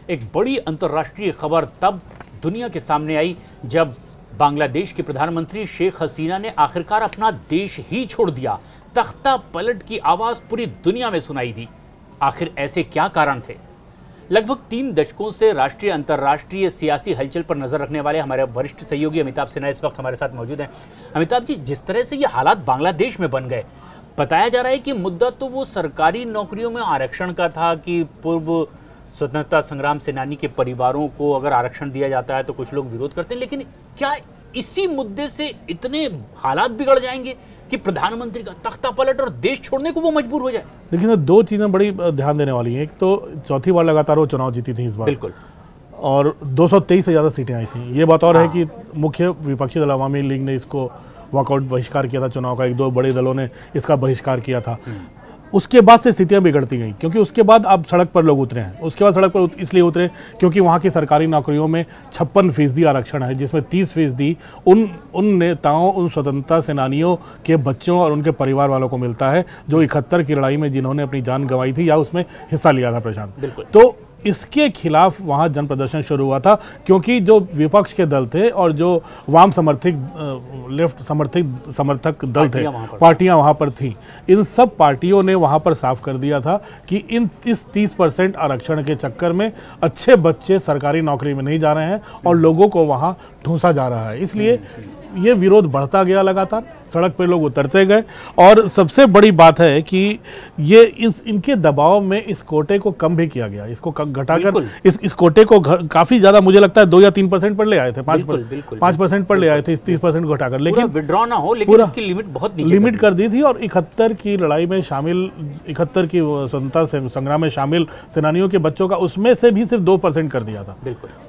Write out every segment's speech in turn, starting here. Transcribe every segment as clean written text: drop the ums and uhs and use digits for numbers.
एक बड़ी अंतर्राष्ट्रीय खबर तब दुनिया के सामने आई जब बांग्लादेश के प्रधानमंत्री शेख हसीना ने आखिरकार अपना देश ही छोड़ दिया। तख्ता पलट की आवाज पूरी दुनिया में सुनाई दी। आखिर ऐसे क्या कारण थे? लगभग 3 दशकों से राष्ट्रीय अंतर्राष्ट्रीय सियासी हलचल पर नजर रखने वाले हमारे वरिष्ठ सहयोगी अमिताभ सिन्हा इस वक्त हमारे साथ मौजूद हैं। अमिताभ जी, जिस तरह से ये हालात बांग्लादेश में बन गए, बताया जा रहा है कि मुद्दा तो वो सरकारी नौकरियों में आरक्षण का था कि पूर्व स्वतंत्रता संग्राम सेनानी के परिवारों को अगर आरक्षण दिया जाता है तो कुछ लोग विरोध करते हैं, लेकिन क्या इसी मुद्दे से इतने हालात बिगड़ जाएंगे कि प्रधानमंत्री का तख्ता पलट और देश छोड़ने को वो मजबूर हो जाए? देखिए, 2 चीज़ें बड़ी ध्यान देने वाली हैं। एक तो चौथी बार लगातार वो चुनाव जीती थी इस बार, बिल्कुल, और 223 से ज़्यादा सीटें आई थी। ये बात और है कि मुख्य विपक्षी दल अवामी लीग ने इसको वॉकआउट बहिष्कार किया था चुनाव का। 1-2 बड़े दलों ने इसका बहिष्कार किया था। उसके बाद से स्थितियां बिगड़ती गई, क्योंकि उसके बाद अब सड़क पर लोग उतरे हैं। उसके बाद सड़क पर इसलिए उतरे क्योंकि वहाँ की सरकारी नौकरियों में 56% आरक्षण है, जिसमें 30% उन नेताओं, उन स्वतंत्रता सेनानियों के बच्चों और उनके परिवार वालों को मिलता है जो 71 की लड़ाई में जिन्होंने अपनी जान गंवाई थी या उसमें हिस्सा लिया था। प्रशांत, तो इसके खिलाफ वहाँ जन प्रदर्शन शुरू हुआ था, क्योंकि जो विपक्ष के दल थे और जो वाम लेफ्ट समर्थक दल थे, पार्टियां वहाँ पर थीं, इन सब पार्टियों ने वहाँ पर साफ कर दिया था कि इस 30% आरक्षण के चक्कर में अच्छे बच्चे सरकारी नौकरी में नहीं जा रहे हैं और लोगों को वहाँ ठूंसा जा रहा है। इसलिए ये विरोध बढ़ता गया, लगातार सड़क पे लोग उतरते गए। और सबसे बड़ी बात है कि ये इनके दबाव में इस कोटे को कम भी किया गया। इसको घटाकर इस कोटे को काफी ज्यादा, मुझे लगता है 2 या 3% पर ले आए थे, 5% पर ले आए थे, इस 30% को घटाकर। लेकिन विड्रॉ ना हो, लेकिन इसकी लिमिट बहुत नीचे लिमिट कर दी थी। और 71 की लड़ाई में शामिल, 71 की स्वतंत्रता संग्राम में शामिल सेनानियों के बच्चों का उसमें से भी सिर्फ 2% कर दिया था।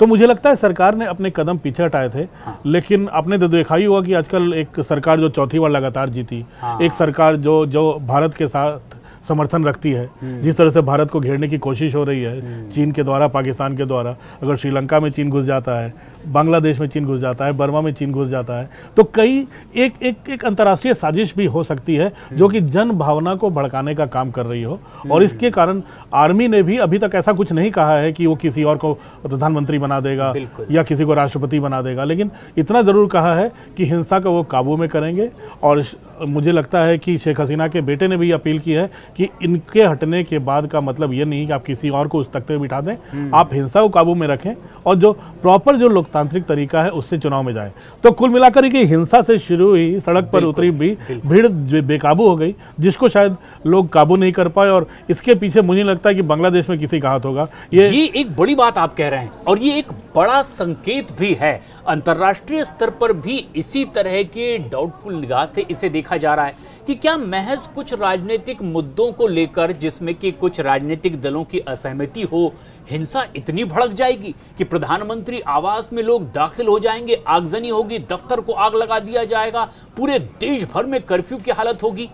तो मुझे लगता है सरकार ने अपने कदम पीछे हटाए थे। लेकिन आपने तो देखा ही हुआ कि आजकल एक सरकार जो चौथी बार लगातार जीती, एक सरकार जो भारत के साथ समर्थन रखती है, जिस तरह से भारत को घेरने की कोशिश हो रही है चीन के द्वारा, पाकिस्तान के द्वारा, अगर श्रीलंका में चीन घुस जाता है, बांग्लादेश में चीन घुस जाता है, बर्मा में चीन घुस जाता है, तो कई एक अंतर्राष्ट्रीय साजिश भी हो सकती है जो कि जन भावना को भड़काने का काम कर रही हो। और इसके कारण आर्मी ने भी अभी तक ऐसा कुछ नहीं कहा है कि वो किसी और को प्रधानमंत्री बना देगा या किसी को राष्ट्रपति बना देगा, लेकिन इतना ज़रूर कहा है कि हिंसा को वो काबू में करेंगे। और मुझे लगता है कि शेख हसीना के बेटे ने भी अपील की है कि इनके हटने के बाद का मतलब ये नहीं कि आप किसी और को उस तख्ते में बिठा दें, आप हिंसा को काबू में रखें और जो प्रॉपर जो लोकतांत्रिक तरीका है उससे चुनाव में जाए। तो कुल मिलाकर कि हिंसा से शुरू हुई, सड़क पर उतरी भी भीड़ बेकाबू हो गई, जिसको शायद लोग काबू नहीं कर पाए। और इसके पीछे मुझे लगता है कि बांग्लादेश में किसी का हाथ होगा। ये एक बड़ी बात आप कह रहे हैं और ये एक बड़ा संकेत भी है। अंतर्राष्ट्रीय स्तर पर भी इसी तरह के डाउटफुल निगाह से इसे देखा जा रहा है कि क्या महज कुछ राजनीतिक मुद्दों को लेकर, जिसमें कि कुछ राजनीतिक दलों की असहमति हो, हिंसा इतनी भड़क जाएगी कि प्रधानमंत्री आवास में लोग दाखिल हो जाएंगे, आगजनी होगी, दफ्तर को आग लगा दिया जाएगा, पूरे देश भर में कर्फ्यू की हालत होगी?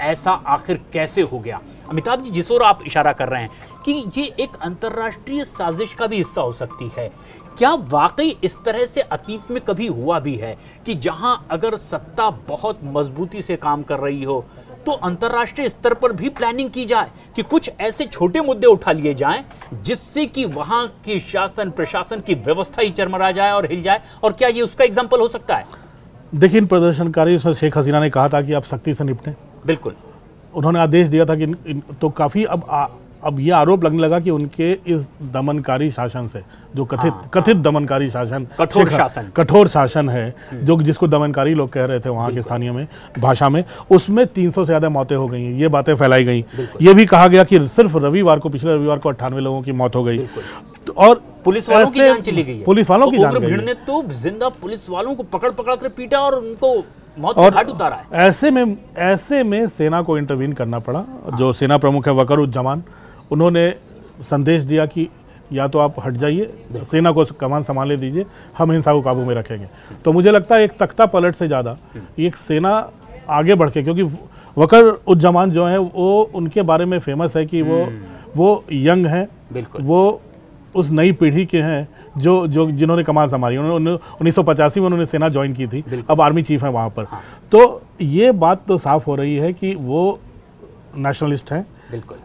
ऐसा आखिर कैसे हो गया? अमिताभ जी, जिस ओर आप इशारा कर रहे हैं कि ये एक अंतर्राष्ट्रीय साजिश का भी हिस्सा हो सकती है, क्या वाकई इस तरह से अतीत में कभी हुआ भी है कि जहां अगर सत्ता बहुत मजबूती से काम कर रही हो तो अंतर्राष्ट्रीय स्तर पर भी प्लानिंग की जाए कि कुछ ऐसे छोटे मुद्दे उठा लिए जाएं जिससे कि वहां की शासन प्रशासन की व्यवस्था ही चरमरा जाए और हिल जाए? और क्या ये उसका एग्जाम्पल हो सकता है? देखिए, इन प्रदर्शनकारी शेख हसीना ने कहा था कि आप सख्ती से निपटें। बिल्कुल, उन्होंने आदेश दिया था कि तो काफ़ी अब ये आरोप लगने लगा कि उनके इस दमनकारी शासन से, जो कथित दमनकारी शासन, कठोर शासन है, जो जिसको दमनकारी लोग कह रहे थे वहाँ के स्थानीय में भाषा में, उसमें 300 से ज़्यादा मौतें हो गई। ये बातें फैलाई गई। ये भी कहा गया कि सिर्फ पिछले रविवार को 98 लोगों की मौत हो गई और पुलिस वालों की जान चली गई है। पुलिस वालों की जान गई। भीड़ ने तो जिंदा पुलिस वालों को पकड़ कर पीटा और उनको मौत के घाट उतारा है। ऐसे में सेना को इंटरवीन करना पड़ा। जो सेना प्रमुख है वकरुज्जमान, उन्होंने संदेश दिया कि या तो आप हट जाइए, सेना को कमान संभाले दीजिए, हम हिंसा को काबू में रखेंगे। तो मुझे लगता है एक तख्ता पलट से ज़्यादा एक सेना आगे बढ़ के, क्योंकि वकरुज्जमान जो है वो उनके बारे में फेमस है कि वो यंग हैं, वो उस नई पीढ़ी के हैं जो जिन्होंने कमान संभाली। उन्होंने 1985 में उन्होंने सेना ज्वाइन की थी, अब आर्मी चीफ है वहाँ पर। तो ये बात तो साफ हो रही है कि वो नेशनलिस्ट हैं। बिल्कुल,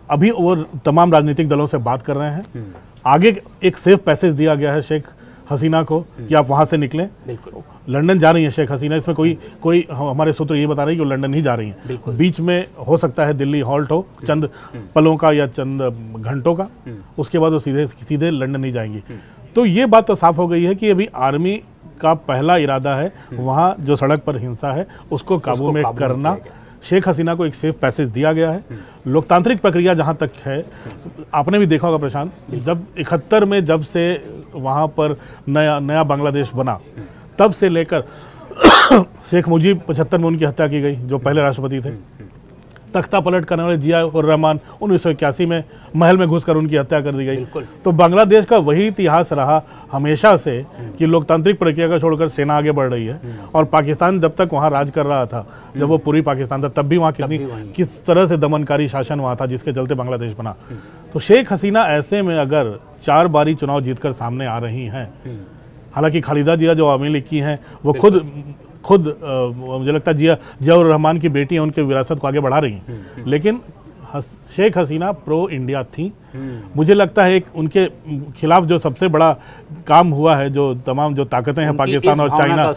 अभी वो तमाम राजनीतिक दलों से बात कर रहे हैं आगे एक सेफ पैसेज दिया गया है शेख हसीना को कि आप वहाँ से निकलें। बिल्कुल। लंदन जा रही है शेख हसीना, इसमें कोई हमारे सूत्र ये बता रहे हैं कि वो लंदन ही जा रही हैं। बीच में हो सकता है दिल्ली हॉल्ट हो चंद पलों का या चंद घंटों का, उसके बाद वो सीधे लंदन नहीं जाएंगी। तो ये बात तो साफ हो गई है कि अभी आर्मी का पहला इरादा है वहाँ जो सड़क पर हिंसा है उसको काबू में करना। शेख हसीना को एक सेफ पैसेज दिया गया है। लोकतांत्रिक प्रक्रिया जहाँ तक है, आपने भी देखा होगा प्रशांत, जब 71 में जब से वहाँ पर नया बांग्लादेश बना, तब से लेकर शेख मुजीब 75 में उनकी हत्या की गई, जो पहले राष्ट्रपति थे। तख्ता पलट करने वाले जिया उर रहमान 1981 में महल में घुसकर उनकी हत्या कर दी गई। तो बांग्लादेश का वही इतिहास रहा हमेशा से कि लोकतांत्रिक प्रक्रिया का छोड़कर सेना आगे बढ़ रही है। और पाकिस्तान जब तक वहाँ राज कर रहा था, जब वो पूरी पाकिस्तान था, तब भी वहाँ किस तरह से दमनकारी शासन वहाँ था जिसके चलते बांग्लादेश बना। तो शेख हसीना ऐसे में अगर 4 बारी चुनाव जीतकर सामने आ रही हैं, हालांकि खालिदा जिया जो अवामी लीग की हैं वो खुद मुझे लगता है जिया उर रहमान की बेटी है, उनके विरासत को आगे बढ़ा रही हैं, लेकिन शेख हसीना प्रो इंडिया थी। मुझे लगता है एक उनके खिलाफ जो सबसे बड़ा काम हुआ है, जो तमाम जो ताकतें हैं पाकिस्तान और चाइना,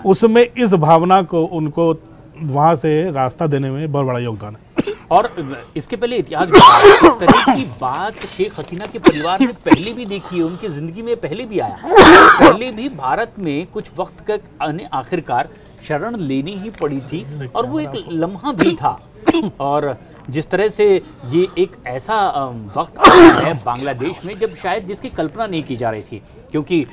उसमें इस भावना को उनको वहाँ से रास्ता देने में बहुत बड़ा योगदान है। और इसके पहले इतिहास इस तरह की बात शेख हसीना के परिवार ने पहले भी देखी है, उनकी जिंदगी में पहले भी आया। पहले भी भारत में कुछ वक्त तक आखिरकार शरण लेनी ही पड़ी थी, और वो एक लम्हा भी था। और जिस तरह से ये एक ऐसा वक्त है बांग्लादेश में जब शायद जिसकी कल्पना नहीं की जा रही थी, क्योंकि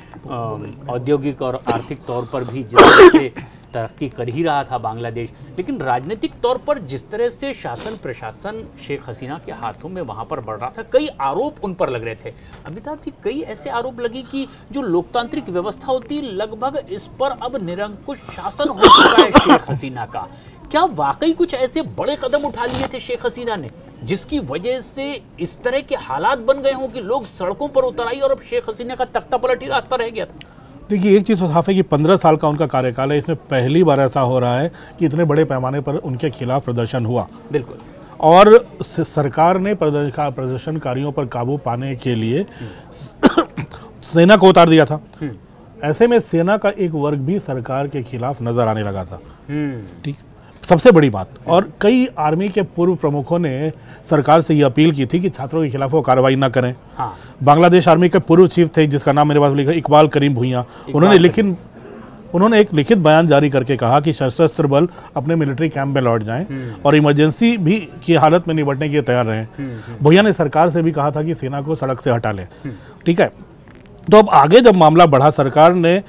औद्योगिक और आर्थिक तौर पर भी जिस तरह से तरक्की कर ही रहा था बांग्लादेश, लेकिन राजनीतिक तौर पर जिस तरह से शासन प्रशासन शेख हसीना के हाथों में वहां पर बढ़ रहा था, कई आरोप उन पर लग रहे थे। अमिताभ जी, कई ऐसे आरोप लगे कि जो लोकतांत्रिक व्यवस्था होती लगभग इस पर अब निरंकुश शासन हो चुका है शेख हसीना का। क्या वाकई कुछ ऐसे बड़े कदम उठा लिए थे शेख हसीना ने जिसकी वजह से इस तरह के हालात बन गए हों कि लोग सड़कों पर उतर आई और अब शेख हसीना का तख्ता पलट ही रास्ता रह गया था? देखिए, एक चीज़ तो साफ है कि 15 साल का उनका कार्यकाल है, इसमें पहली बार ऐसा हो रहा है कि इतने बड़े पैमाने पर उनके खिलाफ प्रदर्शन हुआ। बिल्कुल। और सरकार ने प्रदर्शनकारियों पर काबू पाने के लिए सेना को उतार दिया था। ऐसे में सेना का एक वर्ग भी सरकार के खिलाफ नजर आने लगा था। ठीक, सबसे बड़ी बात। और कई आर्मी के पूर्व प्रमुखों ने सरकार से ये अपील की थी कि छात्रों के खिलाफ वो कार्रवाई ना करें। हाँ। बांग्लादेश आर्मी के पूर्व चीफ थे, जिसका नाम मेरे पास लिखा, इकबाल करीम भुइयां, उन्होंने एक लिखित बयान जारी करके कहा कि सशस्त्र बल अपने मिलिट्री कैंप में लौट जाएं और इमरजेंसी भी की हालत में निपटने के लिए तैयार रहें। भुइयां ने सरकार से भी कहा था कि सेना को सड़क से हटा लें। ठीक है, तो अब आगे जब मामला बढ़ा, सरकार ने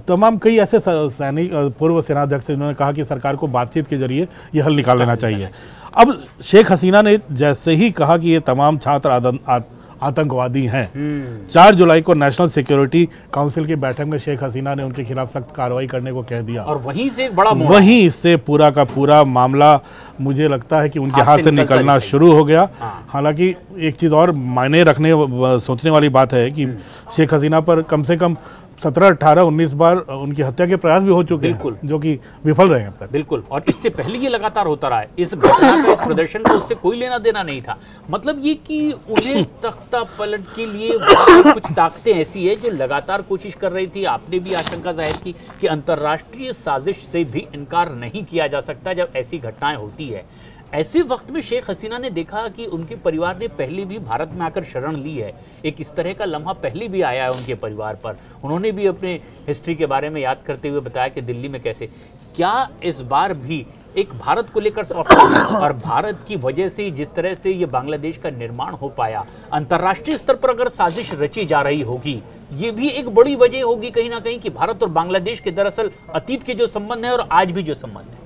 तमाम कई ऐसे सैनिक पूर्व सेनाध्यक्ष जिन्होंने कहा कि सरकार को बातचीत के जरिए ये हल निकाल लेना चाहिए। अब शेख हसीना ने जैसे ही कहा कि ये तमाम छात्र आतंकवादी हैं, 4 जुलाई को नेशनल सिक्योरिटी काउंसिल की बैठक में शेख हसीना ने उनके खिलाफ सख्त कार्रवाई करने को कह दिया। और वहीं से बड़ा वहीं से पूरा का पूरा मामला मुझे लगता है कि उनके हाथ से निकलना शुरू हो गया। हालांकि एक चीज़ और मायने सोचने वाली बात है कि शेख हसीना पर कम से कम 17, 18, 19 बार उनकी हत्या के प्रयास भी हो चुके हैं, जो कि विफल रहे हैं अब तक। बिल्कुल। और इससे पहले ये लगातार होता रहा है। इस घटना का, इस प्रदर्शन का उससे कोई लेना देना नहीं था। मतलब ये कि उन्हें तख्ता पलट के लिए कुछ ताकतें ऐसी है जो लगातार कोशिश कर रही थी। आपने भी आशंका जाहिर की कि अंतर्राष्ट्रीय साजिश से भी इनकार नहीं किया जा सकता जब ऐसी घटनाएं होती है। ऐसे वक्त में शेख हसीना ने देखा कि उनके परिवार ने पहले भी भारत में आकर शरण ली है। एक इस तरह का लम्हा पहले भी आया है उनके परिवार पर। उन्होंने भी अपने हिस्ट्री के बारे में याद करते हुए बताया कि दिल्ली में कैसे, क्या इस बार भी एक भारत को लेकर सॉफ्ट और भारत की वजह से जिस तरह से ये बांग्लादेश का निर्माण हो पाया, अंतर्राष्ट्रीय स्तर पर अगर साजिश रची जा रही होगी, ये भी एक बड़ी वजह होगी कहीं ना कहीं कि भारत और बांग्लादेश के दरअसल अतीत के जो संबंध है और आज भी जो संबंध है।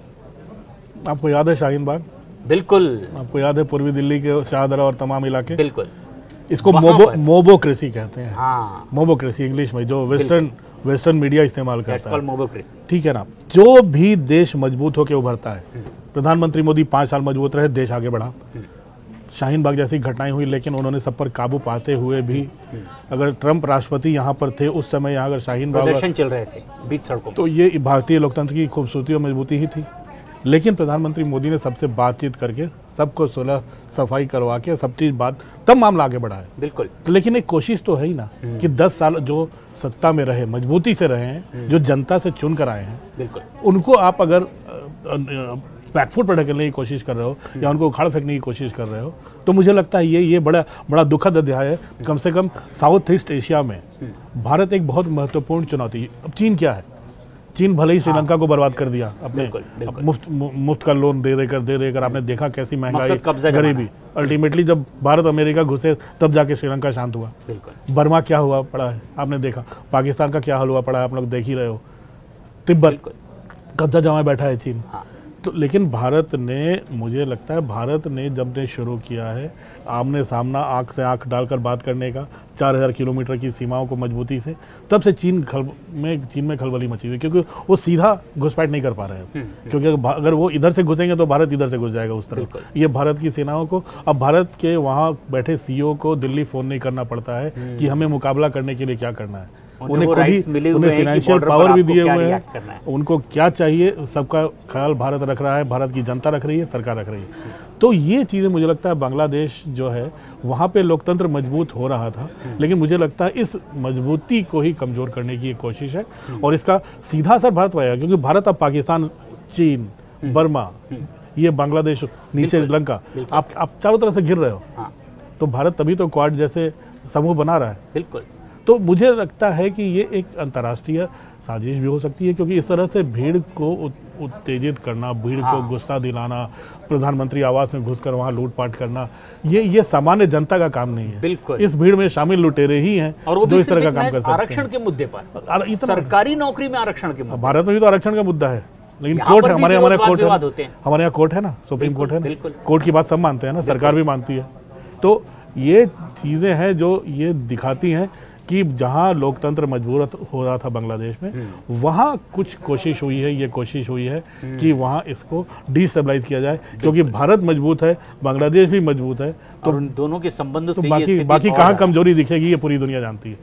आपको याद है शाहीन बाग? बिल्कुल। आपको याद है पूर्वी दिल्ली के शाहदरा और तमाम इलाके? बिल्कुल। इसको मोबोक्रेसी कहते हैं। हाँ। मोबोक्रेसी इंग्लिश में, जो वेस्टर्न मीडिया इस्तेमाल करता है। मोबोक्रेसी। ठीक है ना। जो भी देश मजबूत होकर उभरता है, प्रधानमंत्री मोदी 5 साल मजबूत रहे, देश आगे बढ़ा। शाहीन बाग जैसी घटनाएं हुई, लेकिन उन्होंने सब पर काबू पाते हुए भी, अगर ट्रंप राष्ट्रपति यहाँ पर थे उस समय, यहाँ अगर शाहीन बाग प्रदर्शन चल रहे थे बीच सड़कों, तो ये भारतीय लोकतंत्र की खूबसूरती और मजबूती ही थी। लेकिन प्रधानमंत्री मोदी ने सबसे बातचीत करके सबको सुलह सफाई करवा के सब चीज़ बात, तब मामला आगे बढ़ा है। बिल्कुल। तो लेकिन एक कोशिश तो है ही ना कि 10 साल जो सत्ता में रहे, मजबूती से रहे हैं, जो जनता से चुन कर आए हैं, बिल्कुल, उनको आप अगर बैकफुट पर ढकेलने की कोशिश कर रहे हो या उनको उखाड़ फेंकने की कोशिश कर रहे हो, तो मुझे लगता है ये बड़ा दुखद अध्याय है। कम से कम साउथ ईस्ट एशिया में भारत एक बहुत महत्वपूर्ण चुनौती है। अब चीन क्या है? चीन भले ही श्रीलंका को बर्बाद कर दिया अपने मुफ्त का लोन दे देकर आपने देखा कैसी महंगाई, गरीबी। अल्टीमेटली जब भारत अमेरिका घुसे तब जाके श्रीलंका शांत हुआ। बर्मा क्या हुआ पड़ा है आपने देखा, पाकिस्तान का क्या हाल हुआ पड़ा है आप लोग देख ही रहे हो। तिब्बत कब्जा जमाए बैठा है चीन। तो लेकिन भारत ने, मुझे लगता है भारत ने जब ने शुरू किया है आमने सामना, आंख से आंख डालकर बात करने का, 4000 किलोमीटर की सीमाओं को मजबूती से, तब से चीन में खलबली मची हुई, क्योंकि वो सीधा घुसपैठ नहीं कर पा रहे हैं। क्योंकि अगर वो इधर से घुसेंगे तो भारत इधर से घुस जाएगा उस तरफ। ये भारत की सेनाओं को, अब भारत के वहाँ बैठे सीईओ को दिल्ली फ़ोन नहीं करना पड़ता है कि हमें मुकाबला करने के लिए क्या करना है। उन्हें फाइनेंशियल पावर भी दिए हुए हैं, उनको क्या चाहिए सबका ख्याल भारत रख रहा है, भारत की जनता रख रही है, सरकार रख रही है। तो ये चीज़ें मुझे लगता है बांग्लादेश जो है वहाँ पे लोकतंत्र मजबूत हो रहा था, लेकिन मुझे लगता है इस मजबूती को ही कमज़ोर करने की एक कोशिश है और इसका सीधा असर भारत पर आएगा। क्योंकि भारत अब पाकिस्तान, चीन, बर्मा, ये बांग्लादेश, नीचे श्रीलंका, आप चारों तरफ से घिर रहे हो। तो भारत तभी तो क्वाड जैसे समूह बना रहा है। बिल्कुल। तो मुझे लगता है कि ये एक अंतर्राष्ट्रीय साजिश भी हो सकती है, क्योंकि इस तरह से भीड़ को उत्तेजित करना, भीड़ को गुस्सा दिलाना, प्रधानमंत्री आवास में घुसकर वहाँ लूटपाट करना, ये सामान्य जनता का काम नहीं है। बिल्कुल। इस भीड़ में शामिल लुटेरे ही हैं और वो जो इस तरह का काम कर सकते हैं। आरक्षण के मुद्दे पर, सरकारी नौकरी में आरक्षण के मुद्दे। भारत में भी तो आरक्षण का मुद्दा है, लेकिन कोर्ट है, हमारे यहाँ कोर्ट है, हमारे यहाँ कोर्ट है ना, सुप्रीम कोर्ट है ना, कोर्ट की बात सब मानते हैं ना, सरकार भी मानती है। तो ये चीज़ें हैं जो ये दिखाती हैं कि जहां लोकतंत्र मजबूत हो रहा था बांग्लादेश में, वहां कुछ कोशिश हुई है, ये कोशिश हुई है कि वहां इसको डिस्टेबलाइज किया जाए, क्योंकि भारत मजबूत है, बांग्लादेश भी मजबूत है, तो उन दोनों के संबंध से बाकी कहाँ कमजोरी दिखेगी ये पूरी दुनिया जानती है।